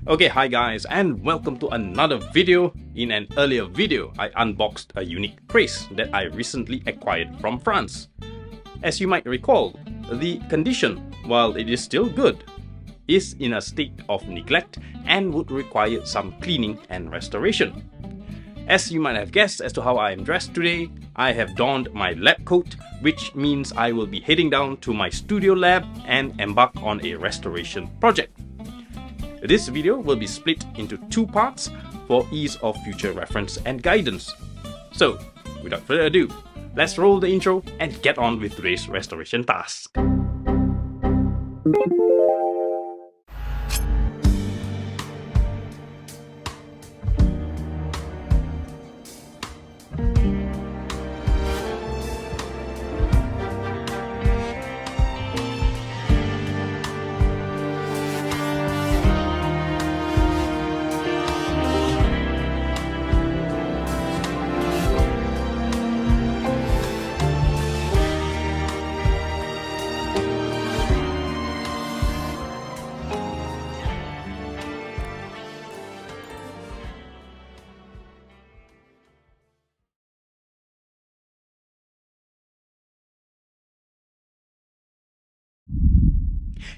Okay, hi guys, and welcome to another video. In an earlier video, I unboxed a unique kris that I recently acquired from France. As you might recall, the condition, while it is still good, is in a state of neglect and would require some cleaning and restoration. As you might have guessed as to how I am dressed today, I have donned my lab coat, which means I will be heading down to my studio lab and embark on a restoration project. This video will be split into two parts for ease of future reference and guidance. So, without further ado, let's roll the intro and get on with today's restoration task.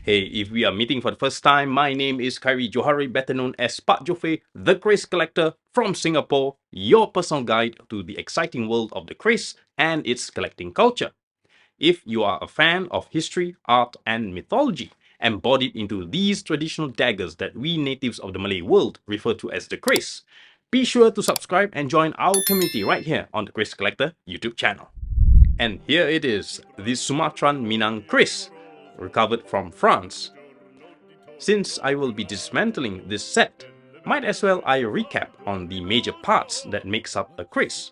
Hey, if we are meeting for the first time, my name is Keris Johari, better known as Pak Jofe, the Kris Collector from Singapore, your personal guide to the exciting world of the kris and its collecting culture. If you are a fan of history, art, and mythology, embodied into these traditional daggers that we natives of the Malay world refer to as the kris, be sure to subscribe and join our community right here on the Kris Collector YouTube channel. And here it is, the Sumatran Minang kris, recovered from France. Since I will be dismantling this set, might as well I recap on the major parts that makes up a kris.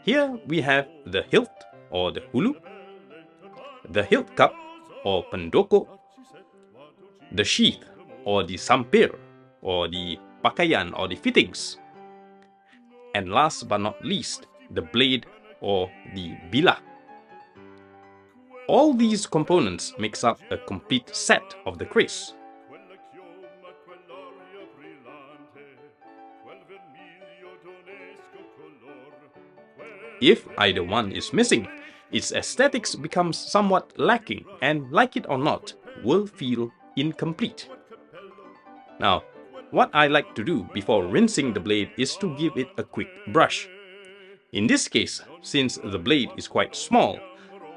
Here we have the hilt or the hulu, the hilt cup or pendoko, the sheath or the sampir or the pakaian or the fittings, and last but not least, the blade or the bilah. All these components makes up a complete set of the kris. If either one is missing, its aesthetics becomes somewhat lacking and, like it or not, will feel incomplete. Now, what I like to do before rinsing the blade is to give it a quick brush. In this case, since the blade is quite small,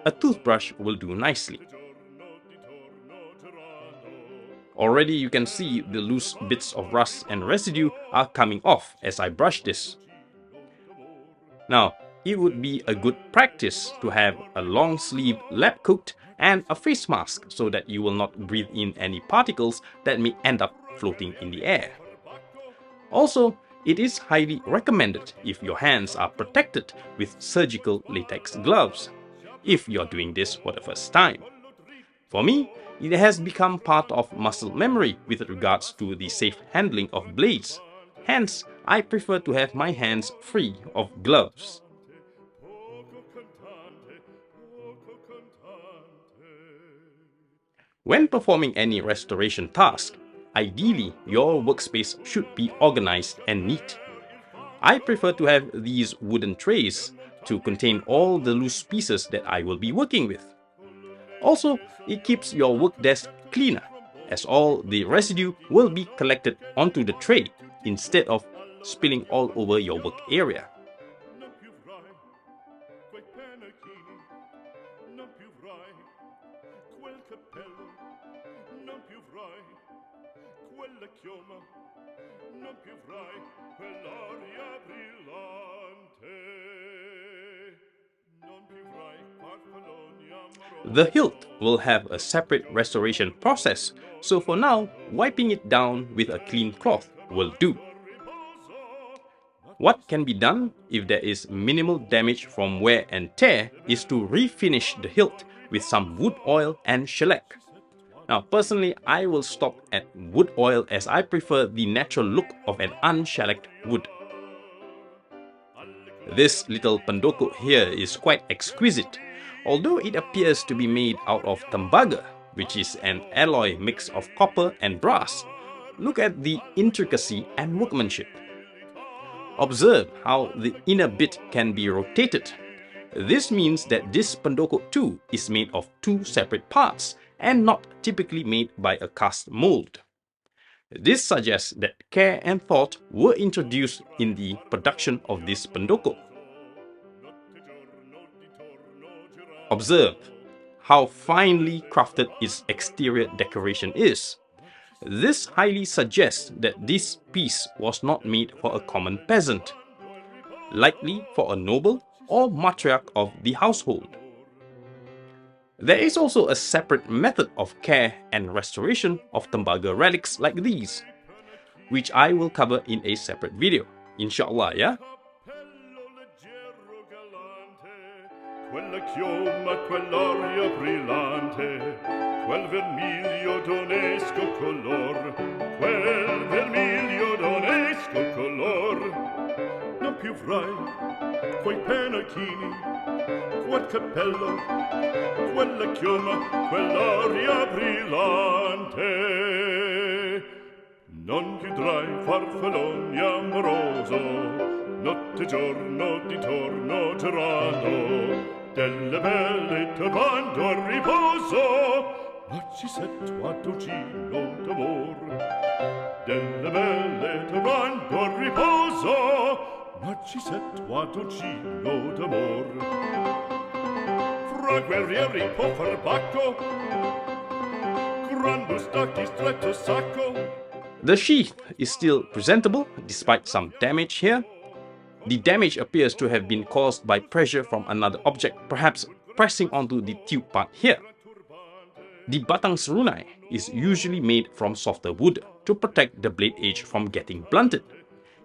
a toothbrush will do nicely. Already you can see the loose bits of rust and residue are coming off as I brush this. Now, it would be a good practice to have a long sleeve lab coat and a face mask so that you will not breathe in any particles that may end up floating in the air. Also, it is highly recommended if your hands are protected with surgical latex gloves, if you're doing this for the first time. For me, it has become part of muscle memory with regards to the safe handling of blades. Hence, I prefer to have my hands free of gloves. When performing any restoration task, ideally your workspace should be organized and neat. I prefer to have these wooden trays to contain all the loose pieces that I will be working with. Also, it keeps your work desk cleaner, as all the residue will be collected onto the tray instead of spilling all over your work area. The hilt will have a separate restoration process, so for now, wiping it down with a clean cloth will do. What can be done if there is minimal damage from wear and tear is to refinish the hilt with some wood oil and shellac. Now personally, I will stop at wood oil as I prefer the natural look of an unshellacked wood. This little pendoko here is quite exquisite, although it appears to be made out of tembaga, which is an alloy mix of copper and brass. look at the intricacy and workmanship. Observe how the inner bit can be rotated. This means that this pendoko too is made of two separate parts and not typically made by a cast mold. This suggests that care and thought were introduced in the production of this pendoko. Observe how finely crafted its exterior decoration is. This highly suggests that this piece was not made for a common peasant, likely for a noble or matriarch of the household. There is also a separate method of care and restoration of tembaga relics like these, which I will cover in a separate video, inshallah, yeah? Quella chioma, quell'orio brillante, quel vermiglio d'onesco color, quel vermiglio d'onesco color. Non più avrai quei pennacchini, quel cappello, quella chioma, quell'orio brillante. Non più trai farfalloni amoroso, notte e giorno di torno girando, delle belle turbando a riposo, ma ci sei tuo d'amor. Delle belle turbando a riposo, ma ci sei tuo d'amor. Fra guerrieri può far bacco, grande stacchi stretto sacco. The sheath is still presentable despite some damage here. The damage appears to have been caused by pressure from another object, perhaps pressing onto the tube part here. The batang serunai is usually made from softer wood to protect the blade edge from getting blunted.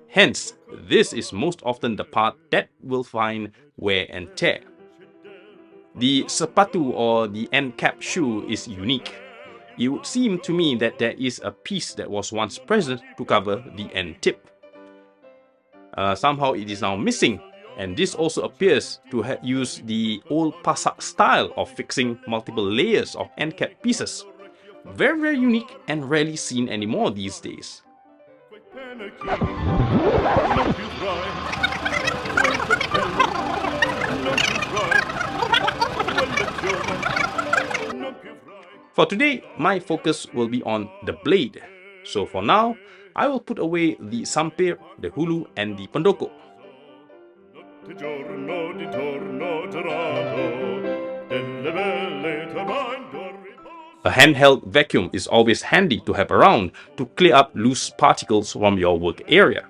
Hence, this is most often the part that will find wear and tear. The sepatu or the end cap shoe is unique. It would seem to me that there is a piece that was once present to cover the end tip. Somehow it is now missing, and this also appears to have used the old pusaka style of fixing multiple layers of end cap pieces. Very, very unique and rarely seen anymore these days. For today, my focus will be on the blade. So for now, I will put away the sampir, the hulu, and the pendoko. A handheld vacuum is always handy to have around to clear up loose particles from your work area.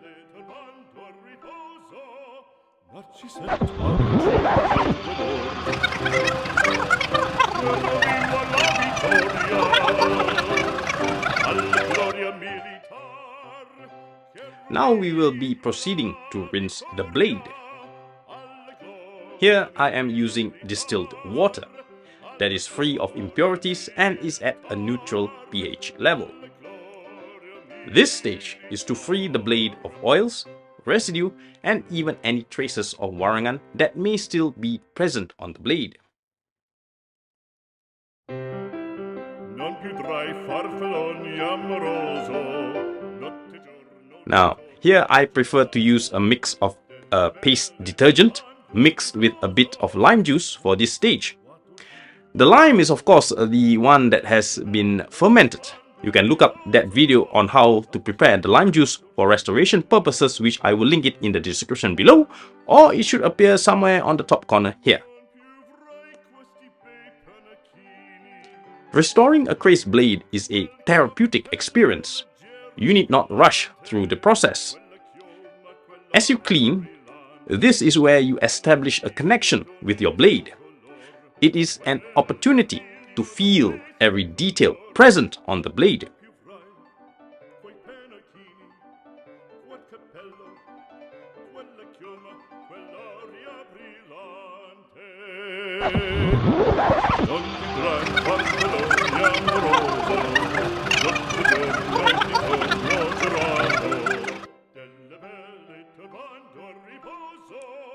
Now we will be proceeding to rinse the blade. Here I am using distilled water that is free of impurities and is at a neutral pH level. This stage is to free the blade of oils, residue, and even any traces of warangan that may still be present on the blade. Now, here I prefer to use a mix of paste detergent mixed with a bit of lime juice for this stage. The lime is of course the one that has been fermented. You can look up that video on how to prepare the lime juice for restoration purposes, which I will link it in the description below, or it should appear somewhere on the top corner here. Restoring a kris blade is a therapeutic experience. You need not rush through the process. As you clean, this is where you establish a connection with your blade. It is an opportunity to feel every detail present on the blade.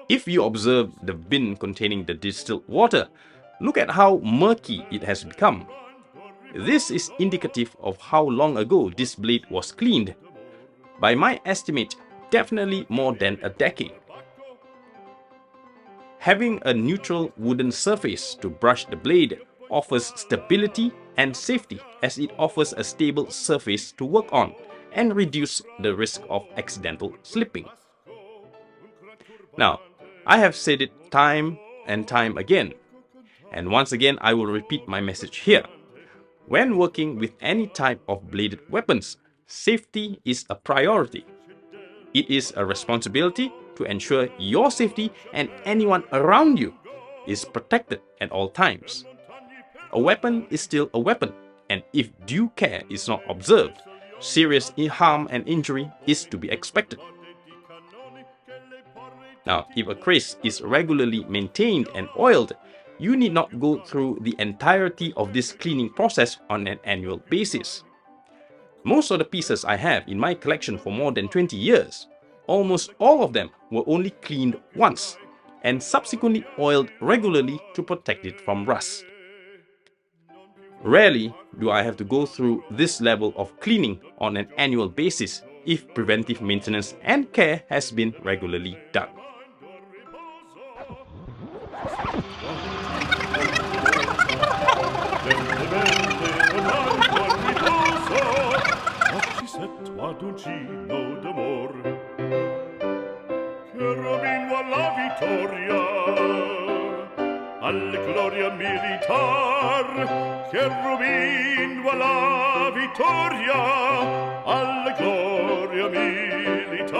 If you observe the bin containing the distilled water, look at how murky it has become. This is indicative of how long ago this blade was cleaned. By my estimate, definitely more than a decade. Having a neutral wooden surface to brush the blade offers stability and safety, as it offers a stable surface to work on and reduce the risk of accidental slipping. Now, I have said it time and time again, and once again I will repeat my message here. When working with any type of bladed weapons, safety is a priority. It is a responsibility to ensure your safety and anyone around you is protected at all times. A weapon is still a weapon, and if due care is not observed, serious harm and injury is to be expected. Now, if a kris is regularly maintained and oiled, you need not go through the entirety of this cleaning process on an annual basis. Most of the pieces I have in my collection for more than 20 years, almost all of them were only cleaned once and subsequently oiled regularly to protect it from rust. Rarely do I have to go through this level of cleaning on an annual basis if preventive maintenance and care has been regularly done. Alla gloria militar, cherubin alla vittoria, alla gloria militar,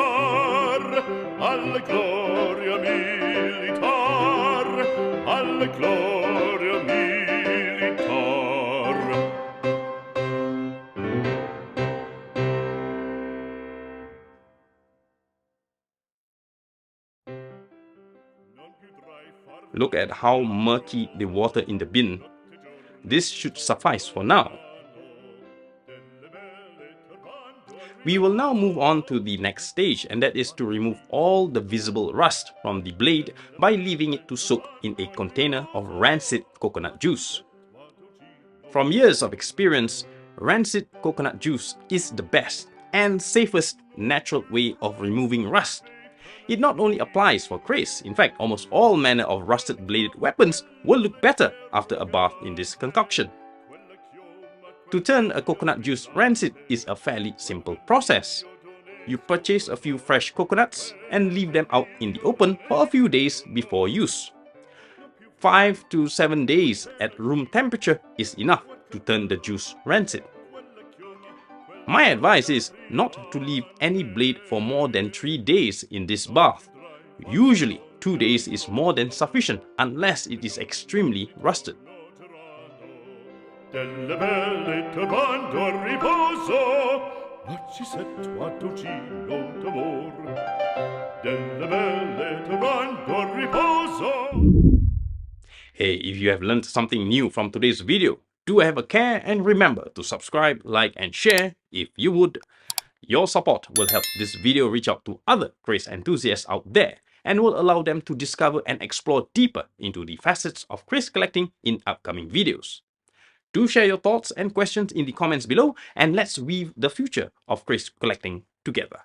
alla gloria militar, alla gloria militar. Look at how murky the water in the bin. This should suffice for now. We will now move on to the next stage, and that is to remove all the visible rust from the blade by leaving it to soak in a container of rancid coconut juice. From years of experience, rancid coconut juice is the best and safest natural way of removing rust. It not only applies for kris, in fact almost all manner of rusted bladed weapons will look better after a bath in this concoction. To turn a coconut juice rancid is a fairly simple process. You purchase a few fresh coconuts and leave them out in the open for a few days before use. 5 to 7 days at room temperature is enough to turn the juice rancid. My advice is not to leave any blade for more than 3 days in this bath. Usually 2 days is more than sufficient unless it is extremely rusted. Delle belle turbando a riposo, ma ci sento a dolcino d'amor. Delle belle turbando a riposo. Hey, if you have learned something new from today's video, do have a care and remember to subscribe, like and share if you would. Your support will help this video reach out to other kris enthusiasts out there and will allow them to discover and explore deeper into the facets of kris collecting in upcoming videos. Do share your thoughts and questions in the comments below, and let's weave the future of kris collecting together.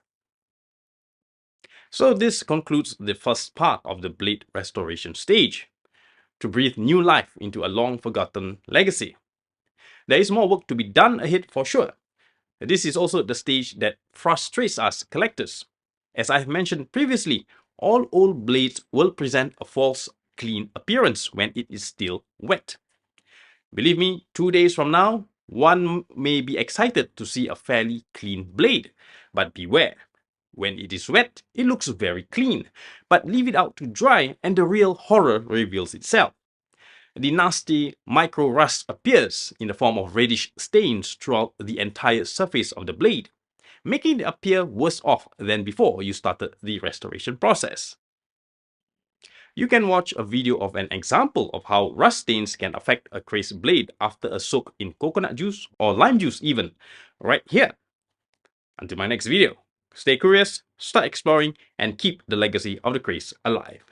So this concludes the first part of the blade restoration stage, to breathe new life into a long-forgotten legacy. There is more work to be done ahead for sure. This is also the stage that frustrates us collectors. As I have mentioned previously, all old blades will present a false clean appearance when it is still wet. Believe me, 2 days from now, one may be excited to see a fairly clean blade. But beware, when it is wet, it looks very clean. But leave it out to dry and the real horror reveals itself. The nasty micro rust appears in the form of reddish stains throughout the entire surface of the blade, making it appear worse off than before you started the restoration process. You can watch a video of an example of how rust stains can affect a kris blade after a soak in coconut juice or lime juice even, right here. Until my next video, stay curious, start exploring, and keep the legacy of the kris alive.